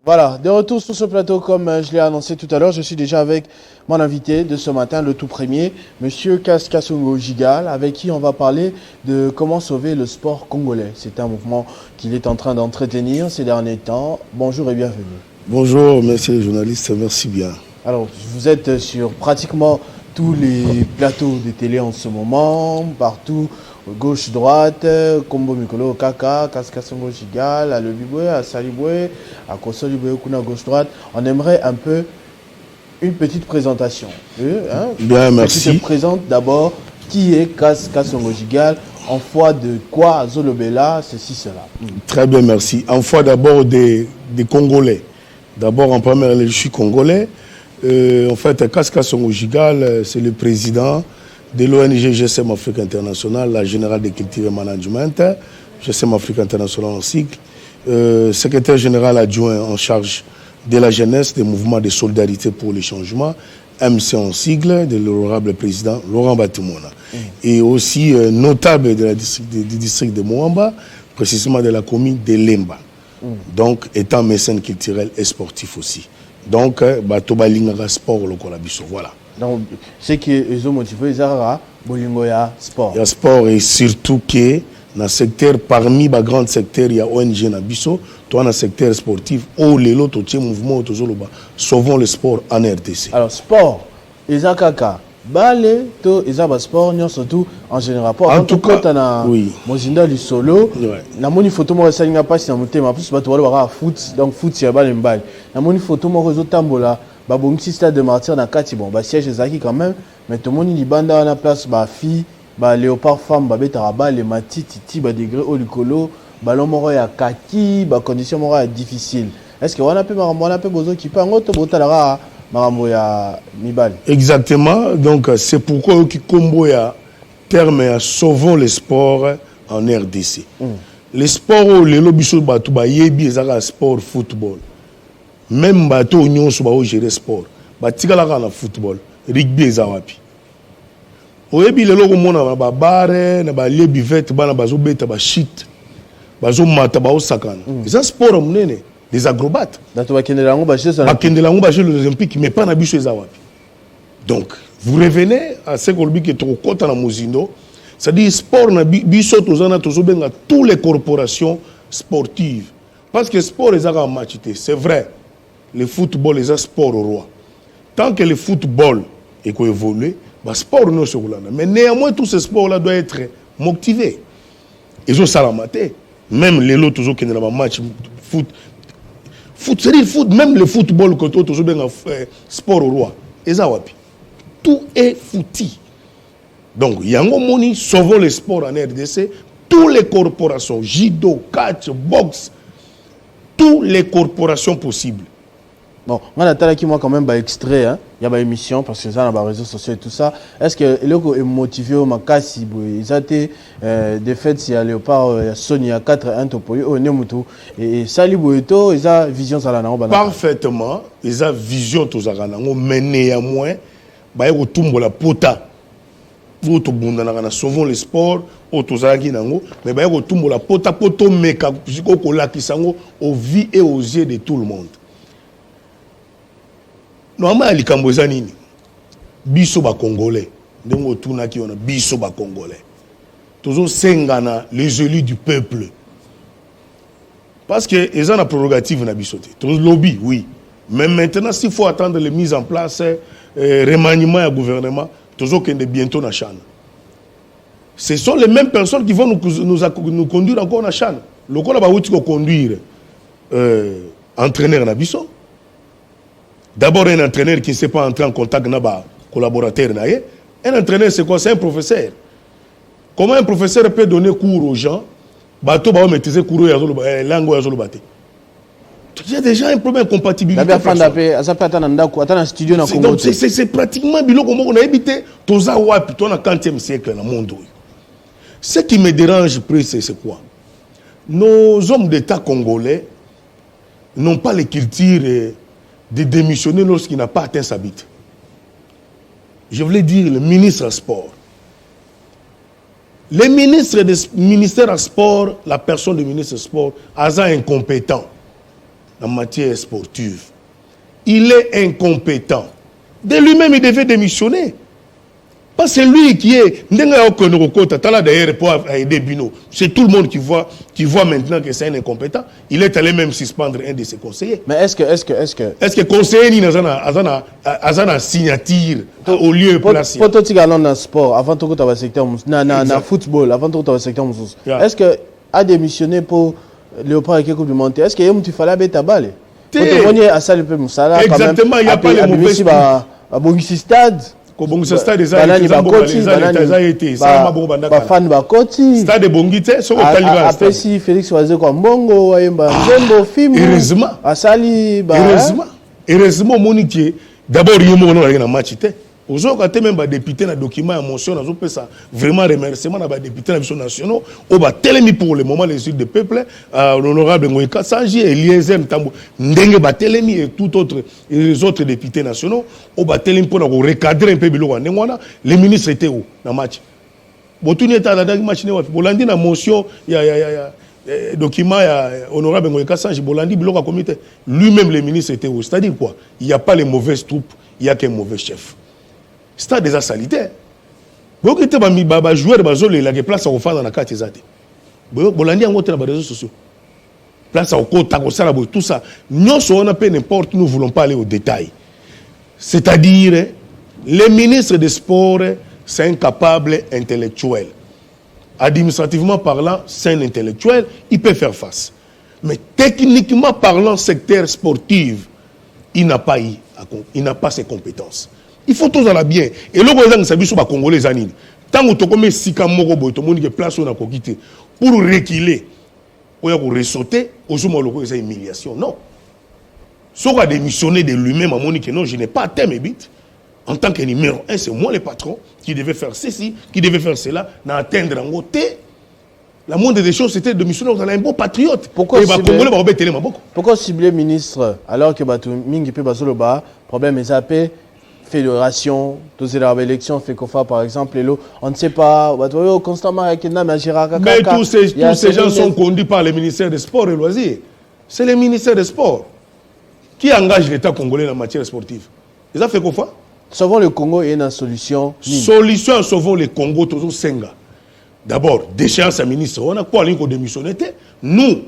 Voilà, de retour sur ce plateau, comme je l'ai annoncé tout à l'heure, je suis déjà avec mon invité de ce matin, le tout premier, Monsieur Kasongo Gigal, avec qui on va parler de comment sauver le sport congolais. C'est un mouvement qu'il est en train d'entretenir ces derniers temps. Bonjour et bienvenue. Bonjour, monsieur le journaliste, merci bien. Alors, vous êtes sur pratiquement tous les plateaux de télé en ce moment, partout, gauche-droite, Kombo Mikolo, Kaka, Kasongo Gigal, à Lebibwe, à Salibwe, à Kosolibwe, Kuna gauche-droite. On aimerait un peu une petite présentation. Bien, merci. Tu te présentes d'abord qui est Kasongo Gigal, en foi de quoi Zolobela, ceci, cela. Très bien, merci. En foi d'abord des Congolais. D'abord, en première lieu, je suis Congolais. En fait, Kasongo Gigal, c'est le président de l'ONG GSM Afrique International, la Générale de Culture et Management, GSM Afrique International en cycle, secrétaire général adjoint en charge de la jeunesse, des mouvements de solidarité pour le changement, MC en sigle, de l'honorable président Laurent Batumona. Et aussi notable du district de Moamba, précisément de la commune de Lemba. Donc, étant mécène culturel et sportif aussi. Donc, Batoba Lingara Sport, le Kolabiso, voilà. Donc, ce qui est motivé, c'est le sport. Il y a sport et surtout que dans le secteur, parmi les grands secteurs, il y a ONG Nabiso, toi dans le secteur sportif, où les autres mouvements, sauvons le sport en RDC. Alors, sport, ils ont kaka. Balé, ils ont sport, surtout en général. En tout cas, oui. Mozinda du solo. Na moni photo moi ça n'a pas si na motema plus ba to wala foot donc foot c'est balle balle. Na moni photo moi réseau tambola ba bomsi stade de martyr na kati bon ba siège zaki quand même mais tout moni libanda na place ba fille ba léopard femme ba beta balle matiti ba degré au likolo ballon moro ya kaki ba condition moro ya difficile. Est-ce que on a peu besoin qui peut en autre botalara exactement, donc c'est pourquoi qui combo ya terme à sauvons le sport en RDC. Le sport où les lobbies batu ba yebi ezaka sport football. Même bato union so ba gérer sport. Ba tikala na football, rugby ezawapi. Oyebi le logo mona ba bare na ba lebi vet bana bazo beta ba shit. Bazo mata ba osakana. C'est un sport munene. Des acrobates. Les Olympiques, mais pas les Olympiques. Donc, vous revenez à ce qu'on dit que trop côté dans Mozindo, c'est-à-dire sport na biso tozana tozobenga toutes les corporations sportives. Parce que le sport est un match, c'est vrai. Le football est un sport au roi. Tant que le football est évolué, le sport ne se roule. Mais néanmoins, tout ce sport-là doit être motivé. Ils ont salamaté. Même les autres qui ont un match foot. C'est-à-dire même le football, quand on a sport au roi, tout est foutu. Donc, il y a un moment, sauvons le sport en RDC, toutes les corporations, judo, catch, boxe, toutes les corporations possibles. Bon, on a quand même extrait, il y a une émission parce que ça, on a les réseaux sociaux et tout ça. Est-ce que le est motivé au Makasi, ils ont été des fêtes, il y a Léopard, Sony, il y a 4-1 Topoyo, Nemutu, et Salibou et tout, ils ont vision ça là. Parfaitement, ils ont vision tout ça là, mais néanmoins, ils ont tout la pota. Vous sauvons le sport, mais ils ont tout la pota, poto meka, aux vies et aux yeux de tout le monde. Normalement, les Cambodgiens, biso ba Congolais, ndenge tunaki ona biso ba Congolais. Toujours sengana les élus du peuple. Parce que ils ont la prérogative na biso. Toujours lobby, oui. Mais maintenant, s'il faut attendre les mises en place, remaniement du gouvernement, toujours qu'il est bientôt na Chane. Ce sont les mêmes personnes qui vont nous conduire encore na Chane. Le quoi là-bas où tu conduire entraîneur na biso. D'abord, un entraîneur qui ne sait pas entrer en contact avec un collaborateur. Un entraîneur, c'est quoi? C'est un professeur. Comment un professeur peut donner cours aux gens? Bateau va maîtriser cours langue. Il y a déjà un problème de compatibilité. C'est pratiquement bilo comme on a habité toza wapi toi na 40e siècle dans le monde. Ce qui me dérange plus c'est quoi? Nos hommes d'État congolais n'ont pas les cultures de démissionner lorsqu'il n'a pas atteint sa bite. Je voulais dire le ministre à sport. Le ministre du ministère à sport, la personne du ministre du sport, a incompétent. en matière sportive. Il est incompétent. De lui-même, il devait démissionner. Parce que c'est lui qui est. C'est tout le monde qui voit maintenant que c'est un incompétent. Il est allé même suspendre un de ses conseillers. Mais est-ce que conseiller n'a signature au lieu placé? Pour tout le sport, avant tout le secteur, dans football, avant tout le secteur, est-ce que a démissionné pour Léopard et Coupe du Monde? Est-ce qu'il fallait mettre à balle? Exactement, il n'y a pas les mauvais stade. Stade Félix Oazé kwa mbongo ayemba nzembo film asali heureusement monique d'abord yemo na match te ozo ka te même ba député na document émotion nazo pesa vraiment remerciement na ba député na biso nationaux au ba telemi pour le moment les sud de peuple l'honorable Ngoïka Sanji Eliezer Ntambo ndenge ba telemi et tout autre les autres députés nationaux au ba telemi pour recadrer un peu biloko ndengwana les ministres étaient où na match botuni eta na match ne wa bolandi na motion ya document ya honorable Ngoïka Sanji bolandi biloko comité lui-même les ministres étaient où, c'est-à-dire quoi, il y a pas les mauvaises troupes, il y a qu'un mauvais chef. C'est déjà sanitaire. Vous avez des joueurs qui ont place à faire dans la carte. Vous avez des réseaux sociaux. Place à faire tout ça. Nous, on a n'importe, nous ne voulons pas aller au détail. C'est-à-dire, les ministres des Sports, c'est un capable intellectuel. Administrativement parlant, c'est un intellectuel, il peut faire face. Mais techniquement parlant, secteur sportif, il n'a pas ses compétences. Il faut tous aller bien. Et le gouvernement s'habille sur les Congolais. Tant que tu as si place où on a quitté pour reculer, ou ressauter, c'est une humiliation. Non. Si on a démissionné de lui-même à Monique, non, je n'ai pas atteint mes buts. En tant que numéro 1, c'est moi le patron qui devait faire ceci, qui devait faire cela, d'atteindre en côté. La moindre des choses, c'était de démissionner. On a un bon patriote. Pourquoi cibler ministre alors que Mingi peut le problème est appelé fédération, tous ces élections, FECOFA par exemple, on ne sait pas, constamment avec mais tous ces gens sont conduits par le ministère des Sports et Loisirs. C'est le ministère des Sports qui engage l'État congolais en matière sportive. Ils ont fait FECOFA. Sauvons le Congo et une solution. Solution, sauvons le Congo, toujours Senga. D'abord, déchéance à ministre, on a quoi qu'on démissionne. Nous,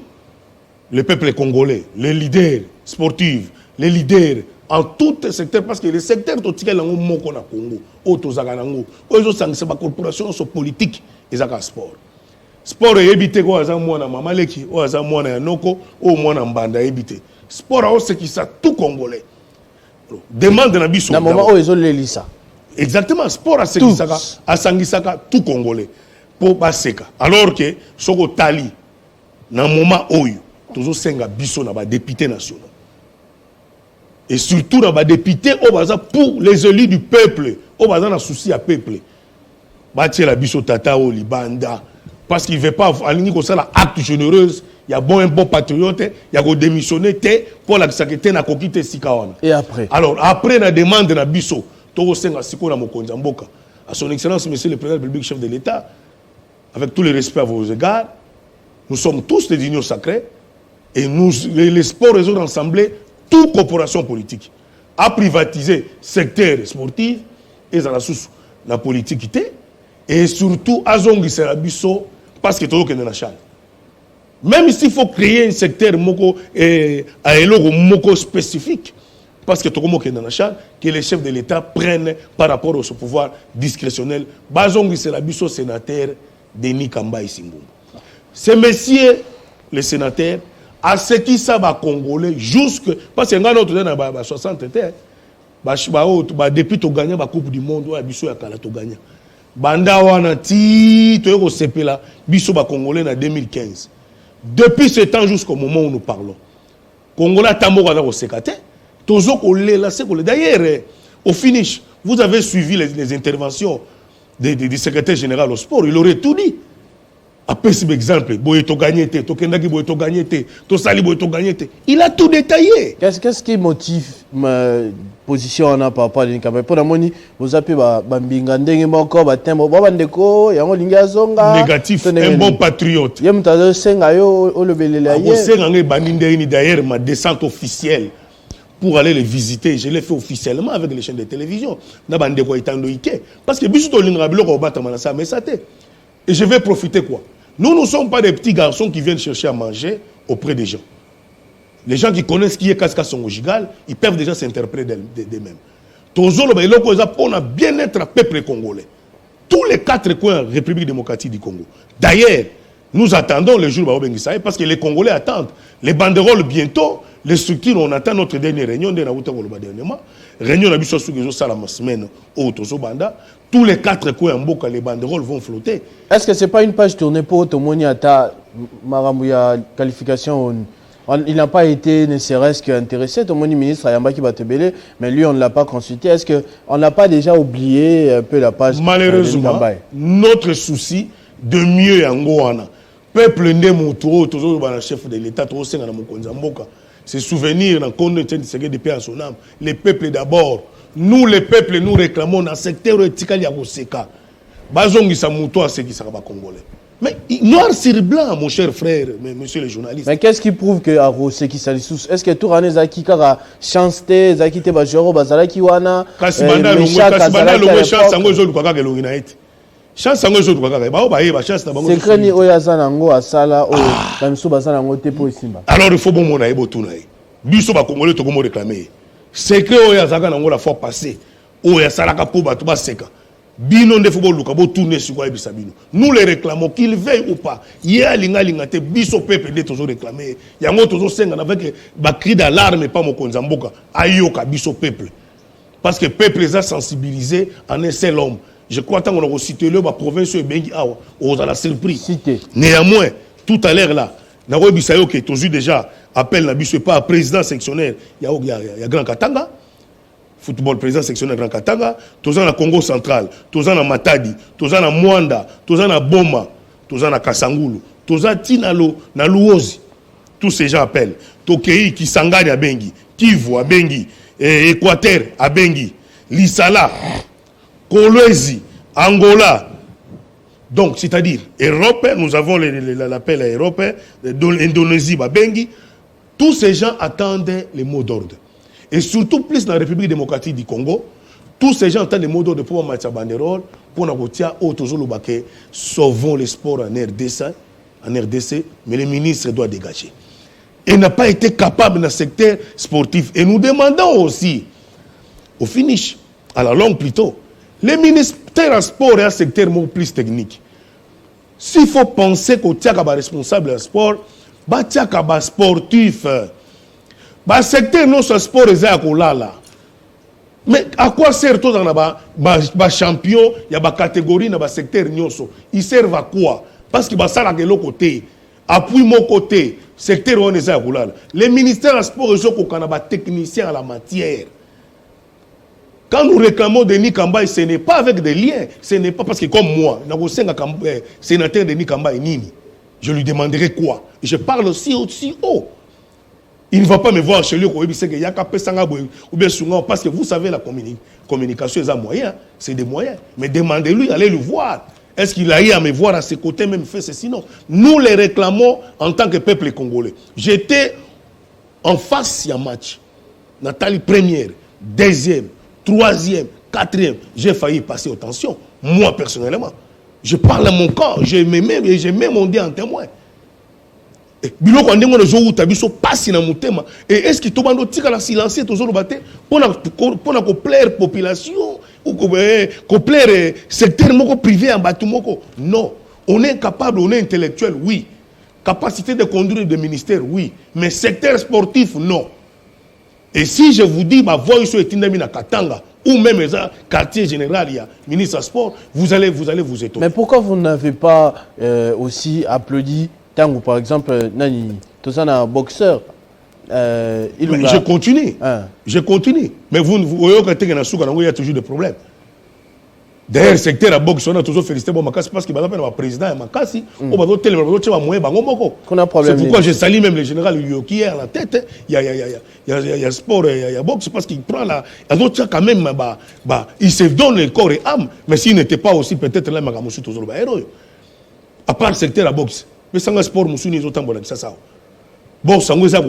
le peuple congolais, les leaders sportifs, les leaders en tout secteur, parce que les secteurs tout ce Congo, autozaganango, la corporation politique, ils ont sport. Sport est évité quoi, ça moi na mamaleki, ou ça moi na noko, ou moi na mbanda évité. Sport c'est qui ça tout congolais. Demande na biso. Na moment où ils ont l'élisa. Exactement, sport à Sangisaka, à Sangisaka tout congolais pour baseka. Alors que soko tali na moment où toujours senga biso na ba député national. Et surtout dans les députés pour les élus du peuple, au bazar un souci à peuple. Bâtir la biso tata au Libanda parce qu'il ne veut pas aligner comme ça l'acte généreuse, il y a un bon patriote, il y a démissionner pour la sécurité na kokite sikawana. Et après. Alors après la demande na biso, to senga siko na mokonzi mboka. À son excellence monsieur le président de la République chef de l'État, avec tout le respect à vos égards, nous sommes tous des unions sacrées et nous les sports réseaux ensemble toute corporation politique a privatisé le secteur sportif et dans la politique et surtout à Zongi Bisso parce que tout le monde est dans. Même s'il faut créer un secteur moko spécifique parce que tout le monde est dans que les chefs de l'État prennent par rapport au pouvoir discrétionnel. Bazongi Bisso sénateur Denis Kamba Isimbumba. Ce monsieur le sénateur à ce qui ça va congolais jusque parce que nous dans 60 depuis to gagner la coupe du monde ou biso ya kala to gagner banda wana ti to ko sepela biso ba congolais en 2015 depuis ce temps jusqu'au moment où nous parlons congolais tamboka za ko sekate tozo ko lela c'est ko d'ailleurs au finish vous avez suivi les interventions du secrétaire général au sport il aurait tout dit Après, c'est exemple, boye to gagné, to kendaki boye to gagné, to sali boye to gagné. Il a tout détaillé. Qu'est-ce qui motive ma position en par rapport à l'Inkambe? Pour la moni, vous appelez Bambinga ndenge moko batembo babandeko yango linga zonga négatif, un bon patriote. Yem tado senga yo o lebelela ye. Senga ngai bandindeni d'ailleurs ma descente officielle pour aller les visiter, je l'ai fait officiellement avec les chaînes de télévision. Na bandeko itando ike parce que biso to linga biloko batama na sa mais ça té. Et je vais profiter quoi? Nous ne sommes pas des petits garçons qui viennent chercher à manger auprès des gens. Les gens qui connaissent qui est Kaska Songojigal, ils peuvent déjà s'interpréter d'eux-mêmes. Tozolo ba iloko eza pona bien-être à peuple congolais. Tous les 4 coins République démocratique du Congo. D'ailleurs, nous attendons le jour où parce que les Congolais attendent. Les banderoles bientôt, les structures, on attend notre dernière réunion de dernièrement. Réunion de la semaine au Banda. Tous les 4 coins en Boka, les banderoles vont flotter. Est-ce que ce n'est pas une page tournée pour Tomoni Ata Maramouya qualification? Il n'a pas été ne serait-ce qu'intéressé, Tomoni ministre Ayambaki Batebele, mais lui on ne l'a pas consulté. Est-ce qu'on n'a pas déjà oublié un peu la page? Malheureusement, notre souci de mieux en Goana. Peuple né moutro, toujours le chef de l'État, toujours c'est dans mon ces souvenirs dans le de paix à son âme. Les peuples d'abord. Nous, les peuples, nous réclamons dans le secteur éthical Yagoseka. Bazongi sa mouto à ce qui sera congolais. Mais noir sur blanc, mon cher frère, monsieur le journaliste. Mais qu'est-ce qui prouve que Aroseki Salissous, est-ce que tout le Zaki Kara chance Zaki te Bajoro Bazalaki Wana Kasibanda le chance sango zo kwa ka longi na eti. Chance sango zo kwa ka ba ba yeba chance na bango. C'est crani oyaza nango asala o kamiso bazala ngo te po isimba. Alors il faut bon mona ebo tuna e. Biso ba congolais to komo réclamer. Secret oyaza nango la fois passée. Oyasala ka po ba to ba seka. Bino nde football luka bo tourner sur quoi bisabino. Nous les réclamons qu'ils veuillent ou pas. Hier linga linga te biso peuple de toujours réclamer. Yango toujours senga avec ba cri d'alarme pas mon konzamboka. Ayoka biso peuple. Parce que peuple les a sensibilisés en un seul homme. Je crois qu'on a cité le province de Bengi Awa. On a la surprise. Cité. Néanmoins, tout à l'heure là, Naroy Bisayo qui est toujours déjà appel na biso pas président sectionnaire. Il y a Grand Katanga. Football président sectionnaire Grand Katanga, tous en Congo central, tous en Matadi, tous en Mwanda, tous en Boma, tous en Kasangulu, tous en Tinalo, na Luozi. Tous ces gens appellent. Tokei qui s'engage à Bengi, Kivu à Bengi, Équateur à Bengi, Lissala, Kolwezi, Angola. Donc, c'est-à-dire, Europe, nous avons l'appel à Europe, l'Indonésie à Bengi. Tous ces gens attendent les mots d'ordre. Et surtout plus dans la République démocratique du Congo, tous ces gens attendent les mots d'ordre pour mettre banderole, pour nous dire sauvons les sports en RDC, mais le ministre doit dégager. Il n'a pas été capable dans le secteur sportif. Et nous demandons aussi, au finish, à la longue plutôt, les ministères en sport et en secteur plus technique. S'il faut penser qu'au Tiakaba responsable du sport, Tiakaba sportif, le secteur non sport est là. Mais à quoi sert tout dans le champion, il y a des catégories dans le secteur nyoso. Ils servent à quoi? Parce que ça de l'autre côté, appui mon côté, secteur on est là. Les ministères en sport ils sont des techniciens en la matière. Quand nous réclamons Denis Kambaye, ce n'est pas avec des liens, ce n'est pas parce que comme moi, sénateur Denis Kambaye Nini, je lui demanderai quoi? Et je parle aussi haut. Il ne va pas me voir chez lui parce que vous savez la communication est un moyen, c'est des moyens. Mais demandez-lui, allez le voir. Est-ce qu'il a eu à me voir à ses côtés, même fait ceci? Non. Nous les réclamons en tant que peuple congolais. J'étais en face à match. Nathalie première, deuxième, troisième, quatrième. J'ai failli passer aux tensions. Moi personnellement. Je parle à mon corps, je mets mon Dieu en témoin. Et est-ce que tout le monde a silencié pour plaire population ou pour plaire secteur privé en bâtiment? Non. On est capable, on est intellectuel, oui. Capacité de conduire des ministères, oui. Mais secteur sportif, non. Et si je vous dis, ma voix est à Katanga, ou même le quartier général, il y a ministre sport, vous allez vous étonner. Mais pourquoi vous n'avez pas aussi applaudi Tango, par exemple, Nani, tout ça, un boxeur. Je continue. Je continue. Mais vous voyez qu'il y a toujours des problèmes. D'ailleurs, secteur à boxe, on a toujours félicité Makassi parce qu'il va appeler le président Makassi. On va tellement moyen c'est pourquoi je salue même le général Yoki à la tête. Il y a sport, il y a boxe parce qu'il prend la. Quand même, il se donne le corps et âme. Mais s'il n'était pas aussi peut-être là, Magamoussi toujours le héros. À part le secteur à boxe, mais sans le sport, Moussouni, ils ont tant de ça. Bon, ça nous a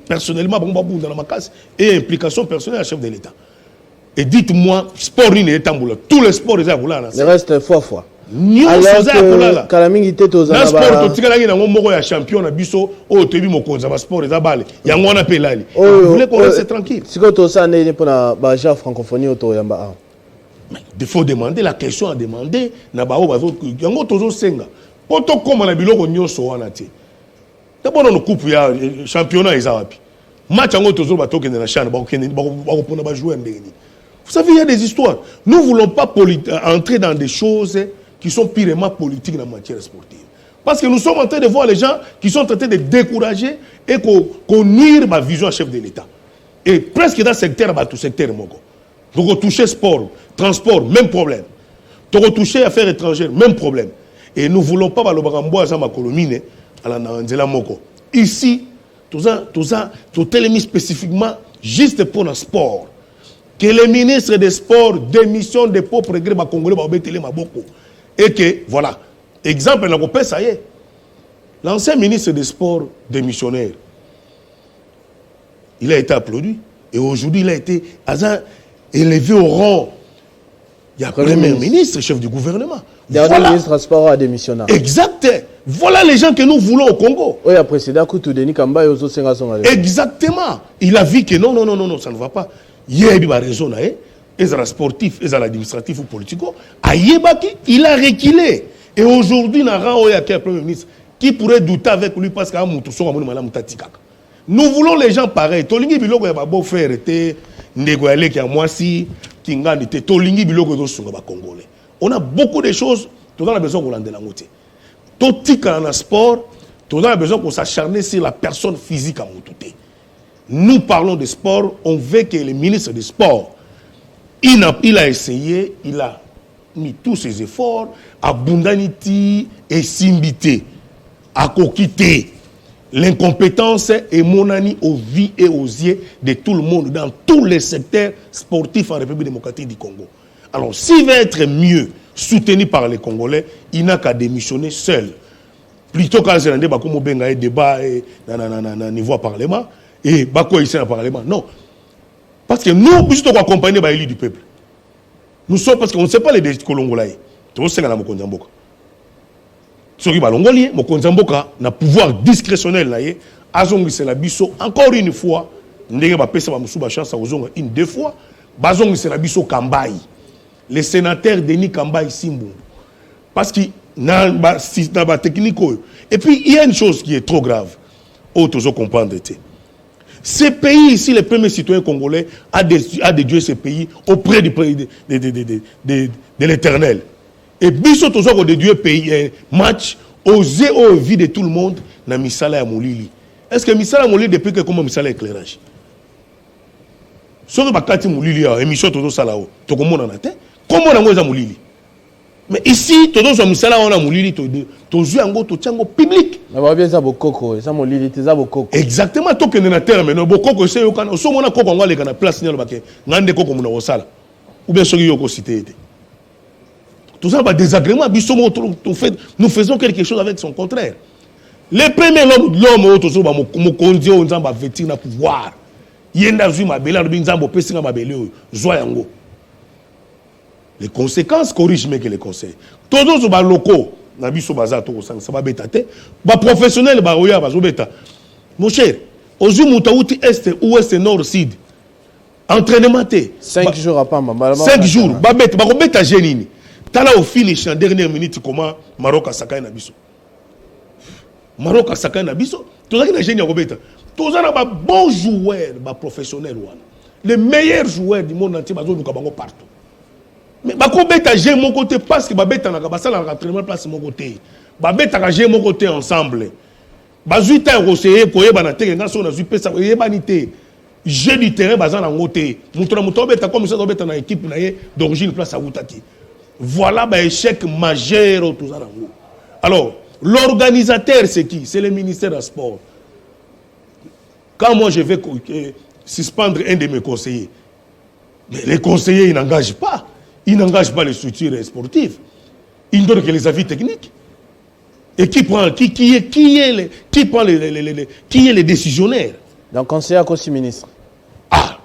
personnellement, Makassi et implication personnelle à chef de l'État. Et dites-moi, sport n'est pas boulot. Tous les sports sont boulot. Le reste fois. Alors que Kalaming était aux Anaba. Le sport, tu sais, il y a un champion à Bisso, au TV, mon conseil, le sport est à balle. Il y a un appel là. Vous voulez qu'on reste tranquille. Si vous avez ça, n'est pas la francophonie au Toyamba. Il faut demander, la question à demander, il y a un autre senga. Quand on commence à bilo, on y est on a été. D'abord, on coupe, il y a un championnat, il y a un match, on a toujours dans la chaîne, on va jouer. Vous savez, il y a des histoires. Nous ne voulons pas entrer dans des choses qui sont purement politiques en matière sportive. Parce que nous sommes en train de voir les gens qui sont en train de décourager et qu'on nuire ma vision à chef de l'État. Et presque dans le secteur, tout secteur, donc on touche sport, transport, même problème. Donc on touche affaires étrangères, même problème. Et nous ne voulons pas le barambois à ma colomine, à la Nzela Moko. Ici, tout ça, mis spécifiquement juste pour le sport. Que les ministres des Sports démissionnent des pauvres grés congolais et que, voilà, exemple, ça y est. L'ancien ministre des Sports démissionnaire, il a été applaudi. Et aujourd'hui, il a été élevé au rang. Il y a Premier ministre, chef du gouvernement. Dernier ministre des Sports a démissionné. Exact. Voilà les gens que nous voulons au Congo. Oui, après, c'est d'accord, tout Denis Kamba et Ozo Sengason. Exactement. Il a vu que non, ça ne va pas. Il y a eu raison, il y sportif, il y administratif ou politique. Il a reculé. Et aujourd'hui, il y a un Premier ministre qui pourrait douter avec lui parce qu'il y a un Nous voulons les gens pareils. Tolingi biloko ya babo faire était négocié qui a moi si kingani te tolingi biloko do sunga ba congolais. On a beaucoup de choses, tout a besoin qu'on l'ende la moitié. Tout tika dans le sport, tout a besoin qu'on s'acharne sur la personne physique à Moutouté. Nous parlons de sport, on veut que le ministre des Sports, il a essayé, il a mis tous ses efforts à Bundaniti et Simbité, à coquiter l'incompétence et monani aux vies et aux yeux de tout le monde dans tous les secteurs sportifs en République démocratique du Congo. Alors, s'il veut être mieux soutenu par les Congolais, il n'a qu'à démissionner seul. Plutôt qu'à se rendre comme un débat au niveau parlement, et Bako ici au Parlement. Non. Parce que nous, juste pour accompagner les élus du peuple. Nous sommes parce qu'on ne sait pas les Congolais. Tout ça, c'est la Mokonzamboka. Ce qui est Balongoli, Mokonzamboka, n'a pouvoir discrétionnel. Encore une fois, une, deux fois, c'est la biso Kambaï. Le sénateur Denis Kambaï Simbou. Parce qu'il y a une technique. Et puis, il y a une chose qui est trop grave. Autres comprendre. Ces pays ici, les premiers citoyens congolais, a dédié ces pays auprès de l'Éternel. Et biso tous ont dédié pays match aux vies de tout le monde na misala ya molili. Est-ce que misala molili depuis que comment misala éclairage? Soki bakati molili ya émission tous sala o to komona na te. Comment na ngoza molili? Mais ici, tous les misala on a molili to jouer en go to tiango public. Mais va bien ça bokoko, ça molili ça bokoko. Exactement, to que na terre mais no bokoko c'est yo kana so mona koko ngale kana place nyalo bake ngande koko mona osala. Ou bien soki yoko cité. Tout ça va désagrément, nous faisons quelque chose avec son contraire. Le premier l'homme tout ça va mo kondio nzamba veti na pouvoir. Yenda zui mabela no binzambo pesinga mabele joie yango. Les conséquences corrigent mieux que les conseils. Tous les locaux, ça va bêter. Les professionnels, mon cher, aux Moutaouti Est, Ouest, Nord, Sud, entraînement. 5 jours à Pamba. 5 jours. Babeta Génini. Tala au finish, en dernière minute, comment Maroc a saccagé Nabiso. Maroc a saccagé Nabiso. Tout ça qui est génial, Robeta. Tous les bons joueurs, professionnels, les meilleurs joueurs du monde entier, nous avons partout. Mais Bakobeta j'ai mon côté parce que Babeta n'a pas ça dans l'entraînement place mon côté. Babeta j'ai mon côté ensemble. Bazuita Rossé koye banate nga so na zupe ça koye banité. J'ai du terrain bazan na ngoté. Mutora mutobe ta comme ça dobeta na équipe na d'origine place à Outaki. Voilà un échec majeur. Alors, l'organisateur, c'est qui? C'est le ministère des Sports. Quand moi je vais suspendre un de mes conseillers, mais les conseillers, ils n'engagent pas. Ils n'engagent pas les structures sportives. Ils ne donnent que les avis techniques. Et qui est le décisionnaire? Donc, conseiller à Kossi ministre. Ah!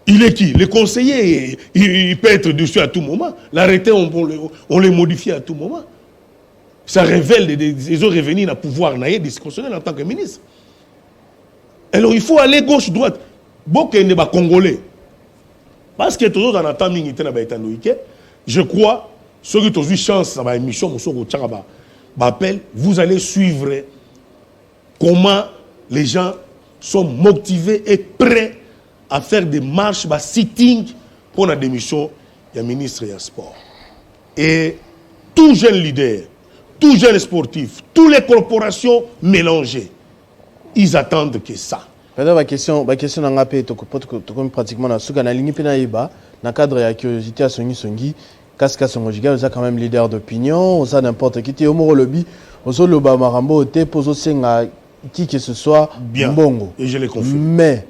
Il est qui? Le conseiller, il peut être dessus à tout moment. L'arrêté, on le modifie à tout moment. Ça révèle des autres revenus à pouvoir discrétionnaire en tant que ministre. Alors, il faut aller gauche-droite. Beaucoup de Congolais. Parce que toujours en attendant, je crois, ceux qui ont eu chance dans l'émission, vous allez suivre comment les gens sont motivés et prêts à faire des marches, des sitting pour la démission du ministre des Sports. Et tout jeune leader, tout jeune sportif, toutes les corporations mélangées, ils attendent que ça. Pendant ma question n'a pas été pratiquement dans ce canal, dans le cadre de la curiosité à Songi, Kaska Songojiga, vous êtes quand même leader d'opinion, vous êtes n'importe qui, vous êtes au lobby, vous êtes le Bamarambo, vous êtes qui que ce soit, bien, Mbongo. Et je les confirme. Mais,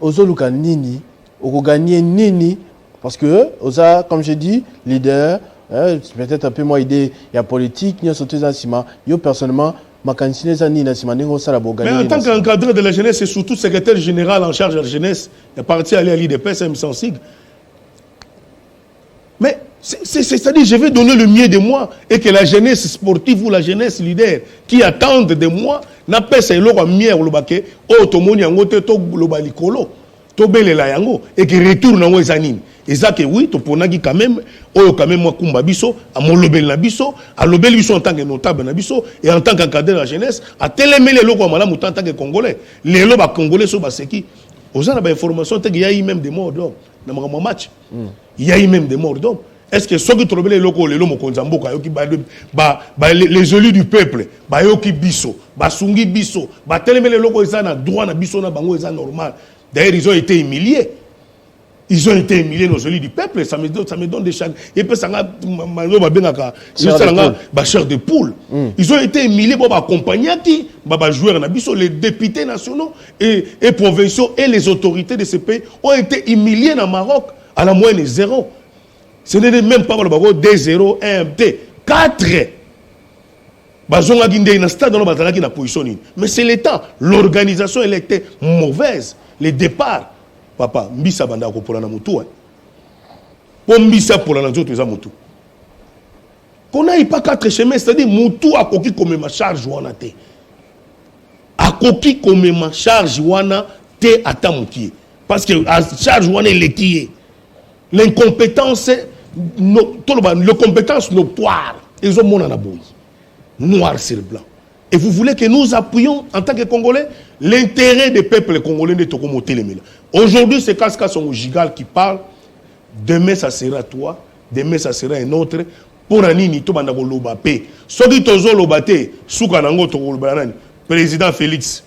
vous êtes Nini, vous gagnez Nini, parce que vous êtes, comme je dis, leader, peut-être un peu moins idée, il y a politique, il y a sauté dans ciment, yo personnellement, mais en tant qu'encadreur de la jeunesse et surtout secrétaire général en charge de la jeunesse, il est parti aller à l'IDPS, M. Sansig. Mais c'est-à-dire, je vais donner le mieux de moi et que la jeunesse sportive ou la jeunesse leader qui attendent de moi n'a pas essayé de mieux ou le et qui retourne en Wazanine. Et ça que oui, tu peux quand même, moi kumba biso, à mon lobel na biso, à lobel biso en tant que notable na biso et en tant qu'encadreur de la jeunesse, à télémé les locaux en tant que congolais. Les locaux congolais sont baseki. Aux gens ont information qu'il y a eu même des morts d'hommes dans mon match. Il y a eu même des morts d'hommes. Est-ce que ceux qui trouvent les locaux, les locaux les élus du peuple, qui biso, sungi biso, télémé les locaux ils ont droit na biso na bango ils ont normal. D'ailleurs ils ont été humiliés. Ils ont été humiliés, nos élus du peuple, ça me donne des chagrins. Et puis, ça m'a chair de poule. Ils ont été humiliés pour accompagner les députés nationaux et provinciaux et les autorités de ce pays ont été humiliés dans le Maroc à la moyenne 0. Ce n'est même pas le 2-0, 1-2, 4. Mais c'est l'État. L'organisation, elle était mauvaise. Les départs. Papa, mbisa banda ko pola na mutu. Po mbisa pola na nzoto eza mutu. Qu'on n'aille pas 4 chemins, c'est-à-dire mutu a koki comme ma charge wana te. A koki comme ma charge wana te atamuki. Parce que la charge wana est qui est. L'incompétence compétence notoire. Ils ont mon anaboui. Noir sur le blanc. Et vous voulez que nous appuyions, en tant que Congolais, l'intérêt des peuples congolais de Tokomoté les Mela. Aujourd'hui, c'est Kaska Songojigal qui parle. Demain, ça sera toi. Demain, ça sera un autre. Pour Anini, tout le monde a l'obapé. Ce qui est l'obapé, président Félix.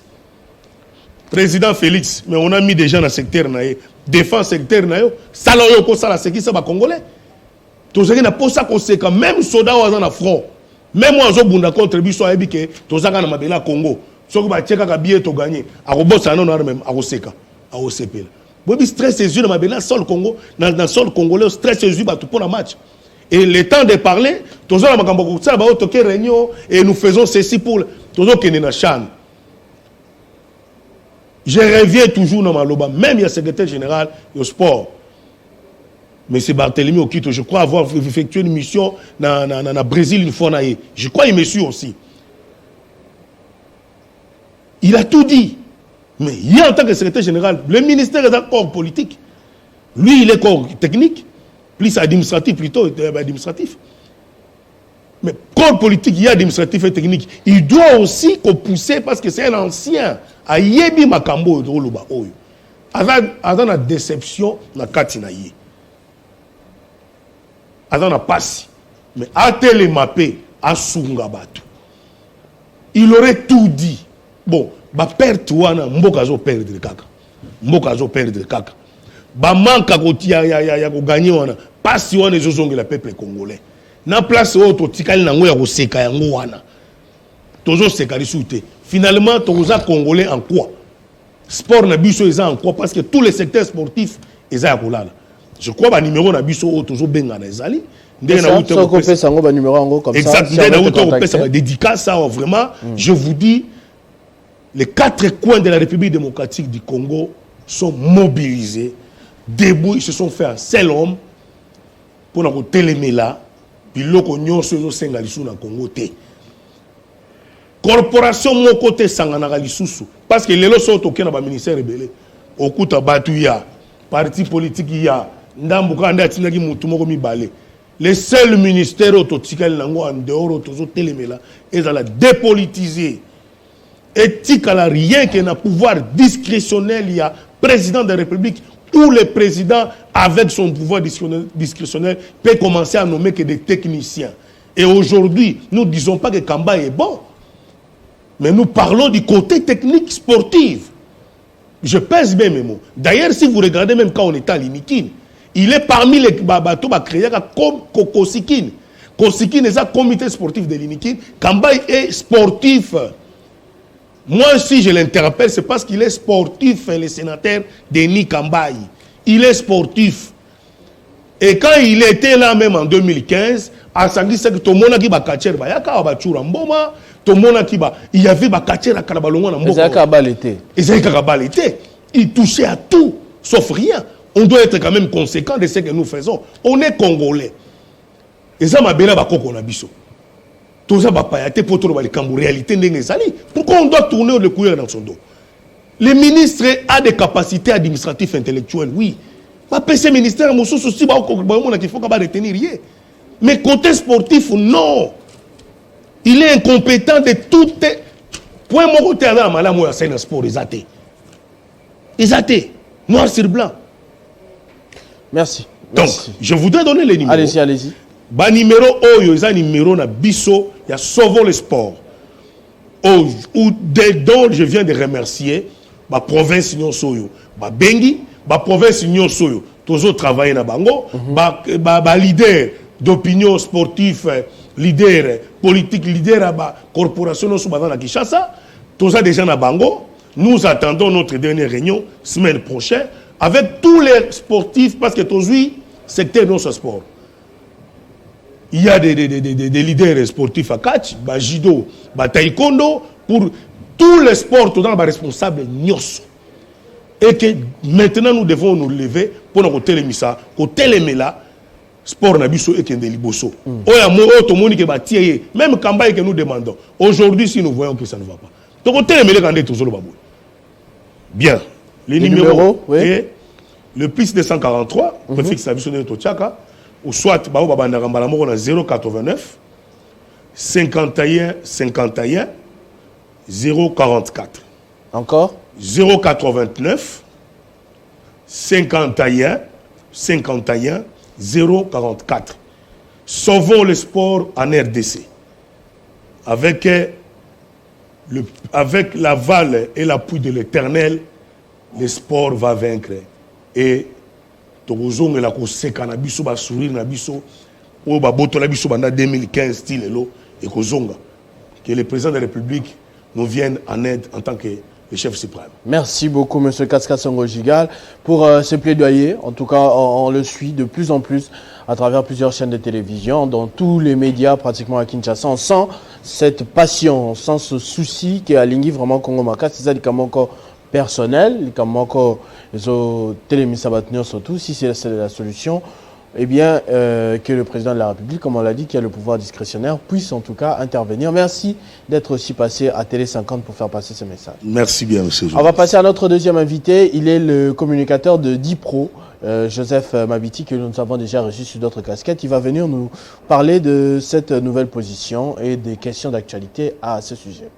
Président Félix, mais on a mis des gens dans le secteur. Défense secteur. Ça, c'est qui ça, Congolais? Tout ce qui n'a pas ça, même soda dans le front. Même moi, je suis contre le biso que tu as gagné au Congo. Si tu as gagné, tu as gagné. Tu as gagné, tu as stress les yeux dans le sol Congo, dans le sol congolais, stress les yeux pour le match. Et le temps de parler, tu as gagné réunion et nous faisons ceci pour le chan. Je reviens toujours dans ma loba, même il y a le secrétaire général du sport. M. Barthélemy Okito, je crois avoir effectué une mission dans le Brésil une fois. Je crois qu'il me suit aussi. Il a tout dit. Mais il y a en tant que secrétaire général, le ministère est un corps politique. Lui, il est corps technique, plus administratif plutôt, administratif. Mais corps politique, il y a administratif et technique. Il doit aussi pousser parce que c'est un ancien. A yebi makambo oloba oyo. Avant la déception na katinaye. Avant la passe. Mais à télémapé à Sungabatu. Il aurait tout dit. Bon, ba perte wana mboka zo perdre kaka. Mboka zo perdre kaka. Ba manka ko tia ya ko gagner wana pas si on est le peuple congolais. Na place où totikali nango ya koseka yango wana. Tozo sekali soute. Finalement, toza congolais en quoi? Sport na biso eza en quoi? Parce que tous les secteurs sportifs eza ya kolala. Je crois ba numéro na biso o tozo benga na ezali. Ça qu'on fait ça ba numéro en gros comme ça. Exactement. Dédicace ça vraiment. Je vous dis, les 4 coins de la République démocratique du Congo sont mobilisés, debout, ils se sont fait un seul homme pour nous télémer là. Puis l'autre nyonso yo senga lisu na Congo te. Corporation mon côté sangana lisusu parce que les lots sont au na ministère rebelle. Okuta batu ya parti politique ya ndambuka nda tinaki mutu moko mibale. Les seuls ministères autotikali nango en dehors tozo télémer là, ils allaient dépolitiser. Éthique à la rien qu'il y a un pouvoir discrétionnel, il y a président de la République où le président, avec son pouvoir discrétionnel, peut commencer à nommer que des techniciens. Et aujourd'hui, nous ne disons pas que Kamba est bon, mais nous parlons du côté technique sportif. Je pèse bien mes mots. D'ailleurs, si vous regardez même quand on était à l'Inikin, il est parmi les bateaux créés comme Kosikin. Kosikin est un comité sportif de l'Inikin. Kamba est sportif. Moi, si je l'interpelle, c'est parce qu'il est sportif, le sénateur Denis Kambaï. Il est sportif. Et quand il était là même en 2015, à Sangli, c'est que tout le monde a dit il y avait Bakacher à Karabalonga. Il touchait à tout, sauf rien. On doit être quand même conséquent de ce que nous faisons. On est Congolais. Et ça m'a bien dit qu'on a biso. Pourquoi on doit tourner le couillère dans son dos? Le ministre a des capacités administratives intellectuelles, oui. Ce ministère, il faut retenir rien. Mais côté sportif, non. Il est incompétent de tout. Point mon côté à la c'est un sport, ils athées. Noir sur blanc. Merci. Donc, je voudrais donner les numéros. Allez-y, allez-y. Ba numéro oyo eza numéro na biso ya Sauvons le sport. Dont je viens de remercier ba province nyonso yo. Ba bengi, ba province nyonso yo. Tozo travailler na bango, ba leader d'opinion sportif, leader politique, leader ba corporation nyonso ba na Kinshasa. Toza déjà na bango. Nous attendons notre dernière réunion semaine prochaine avec tous les sportifs parce que aujourd'hui secteur non sport. Il y a des leaders sportifs à catch, judo, taekwondo, pour tous les sports, dans les responsables nyos. Et que maintenant nous devons nous lever pour nous télémisa, pour téléméla, sport nabiso et kende liboso. Même Kambaye que nous demandons. Aujourd'hui, si nous voyons que ça ne va pas. Donc téléméla quand on est toujours babou. Bien. Les numéros, oui. Le plus 243, préfixe nabiso de Tochaka. Ou soit, 089 51 51 044. Encore 089 51 51 044. Sauvons le sport en RDC. Avec l'aval et l'appui de l'Éternel, le sport va vaincre. Et Togozong la koseka na biso ba sourire na biso o ba boto la biso banda 2015 style lo et kozonga que le président de la République nous vienne en aide en tant que le chef suprême. Merci beaucoup monsieur Kaska Songo Gigal pour ce plaidoyer. En tout cas, on le suit de plus en plus à travers plusieurs chaînes de télévision, dans tous les médias pratiquement à Kinshasa. On sent cette passion, on sent ce souci qui est aligné vraiment Congo Maka, c'est ça comme encore personnel, comme encore les télémisabatnions surtout, si c'est la solution, eh bien, que le président de la République, comme on l'a dit, qui a le pouvoir discrétionnaire, puisse en tout cas intervenir. Merci d'être aussi passé à Télé 50 pour faire passer ce message. Merci bien, monsieur. On va passer à notre deuxième invité. Il est le communicateur de Dipro, Joseph Mabiti, que nous avons déjà reçu sur d'autres casquettes. Il va venir nous parler de cette nouvelle position et des questions d'actualité à ce sujet.